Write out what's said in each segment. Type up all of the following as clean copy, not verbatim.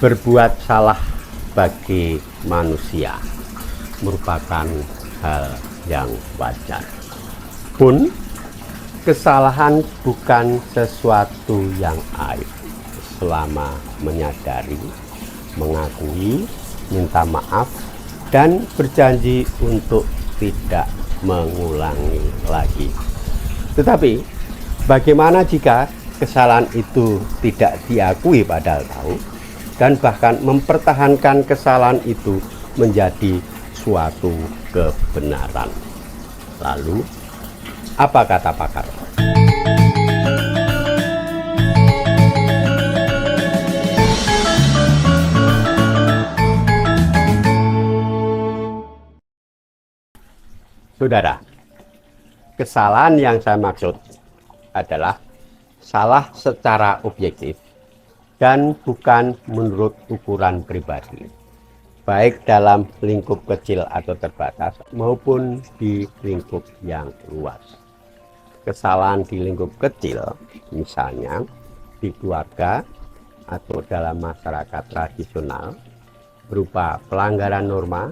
Berbuat salah bagi manusia merupakan hal yang wajar. Pun kesalahan bukan sesuatu yang aib selama menyadari, mengakui, minta maaf, dan berjanji untuk tidak mengulangi lagi. Tetapi bagaimana jika kesalahan itu tidak diakui padahal tahu, dan bahkan mempertahankan kesalahan itu menjadi suatu kebenaran? Lalu, apa kata pakar? Saudara, kesalahan yang saya maksud adalah salah secara objektif dan bukan menurut ukuran pribadi, baik dalam lingkup kecil atau terbatas maupun di lingkup yang luas. Kesalahan di lingkup kecil, misalnya di keluarga atau dalam masyarakat tradisional, berupa pelanggaran norma,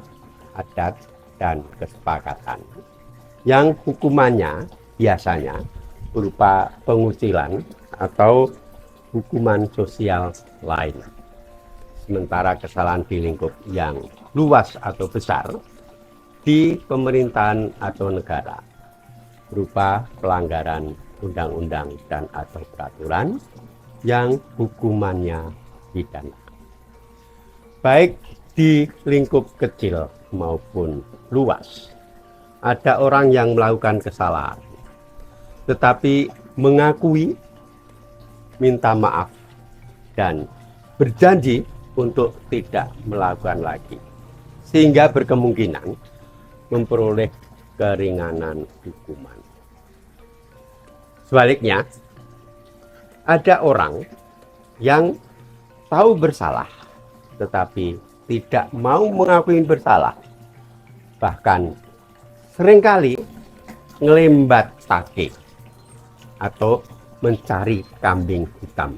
adat, dan kesepakatan, yang hukumannya biasanya berupa pengucilan atau hukuman sosial lain. Sementara kesalahan di lingkup yang luas atau besar di pemerintahan atau negara berupa pelanggaran undang-undang dan atau peraturan yang hukumannya pidana. Baik di lingkup kecil maupun luas, ada orang yang melakukan kesalahan tetapi mengakui, minta maaf, dan berjanji untuk tidak melakukan lagi, sehingga berkemungkinan memperoleh keringanan hukuman. Sebaliknya, ada orang yang tahu bersalah tetapi tidak mau mengakui bersalah, bahkan seringkali ngelembat take atau mencari kambing hitam,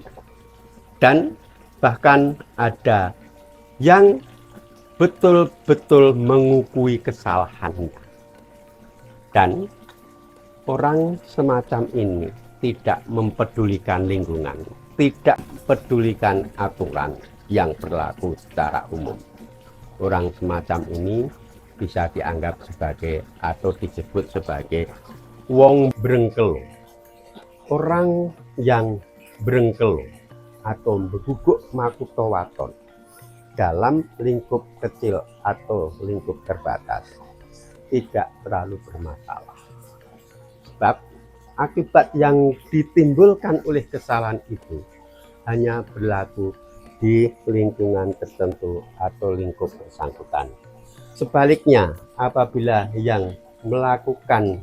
dan bahkan ada yang betul-betul mengakui kesalahannya. Dan orang semacam ini tidak mempedulikan lingkungan, tidak pedulikan aturan yang berlaku secara umum. Orang semacam ini bisa dianggap sebagai atau disebut sebagai wong brengkelo. Orang yang brengkelo atau beguguk makuto waton dalam lingkup kecil atau lingkup terbatas tidak terlalu bermasalah. Sebab akibat yang ditimbulkan oleh kesalahan itu hanya berlaku di lingkungan tertentu atau lingkup bersangkutan. Sebaliknya, apabila yang melakukan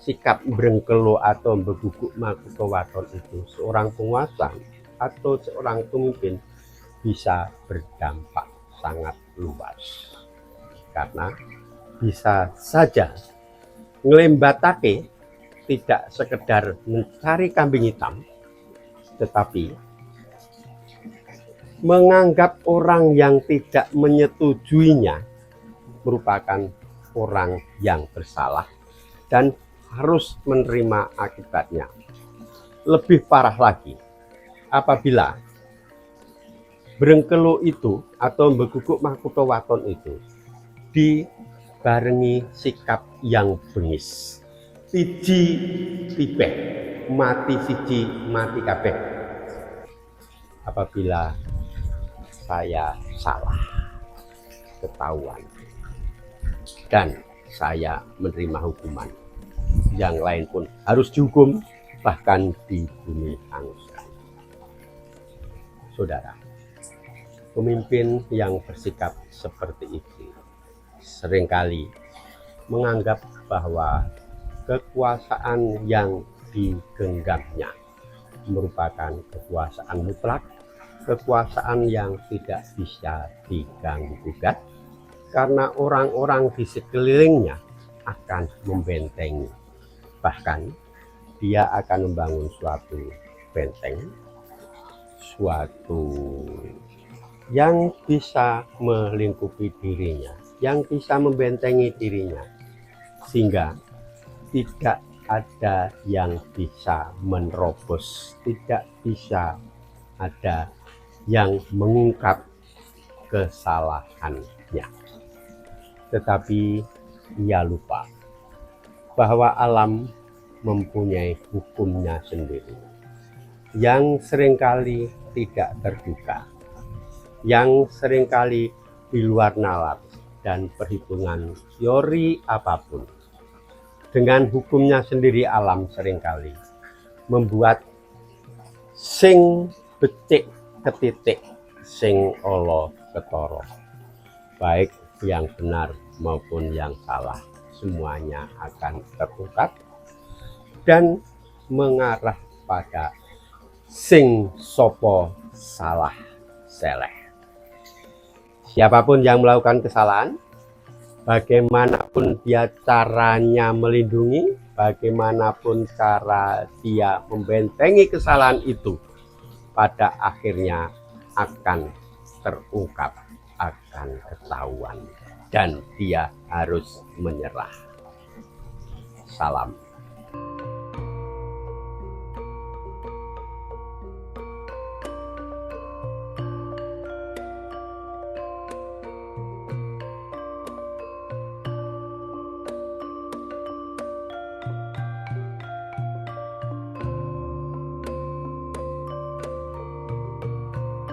sikap brengkelo atau beguguk makuto waton itu seorang penguasa atau seorang pemimpin, bisa berdampak sangat luas, karena bisa saja ngelembatake tidak sekedar mencari kambing hitam, tetapi menganggap orang yang tidak menyetujuinya merupakan orang yang bersalah dan harus menerima akibatnya. Lebih parah lagi, apabila brengkelo itu atau beguguk makuto waton itu dibarengi sikap yang bengis, siji tibeh mati siji mati kabeh. Apabila saya salah ketahuan dan saya menerima hukuman, yang lain pun harus dihukum, bahkan dibunuh hanguskan. Saudara, pemimpin yang bersikap seperti itu seringkali menganggap bahwa kekuasaan yang digenggamnya merupakan kekuasaan mutlak, kekuasaan yang tidak bisa diganggu-gugat, karena orang-orang di sekelilingnya akan membentengi. Bahkan dia akan membangun suatu benteng, suatu yang bisa melingkupi dirinya, yang bisa membentengi dirinya, sehingga tidak ada yang bisa menerobos, tidak bisa ada yang mengungkap kesalahannya. Tetapi ia lupa bahwa alam mempunyai hukumnya sendiri yang seringkali tidak terduga, yang seringkali di luar nalar dan perhitungan teori apapun. Dengan hukumnya sendiri alam seringkali membuat sing becik ketitik, sing olo ketoro, baik yang benar maupun yang salah, semuanya akan terungkap dan mengarah pada sing sopo salah seleh. Siapapun yang melakukan kesalahan, bagaimanapun dia caranya melindungi, bagaimanapun cara dia membentengi kesalahan itu, pada akhirnya akan terungkap, akan ketahuan, dan dia harus menyerah. Salam.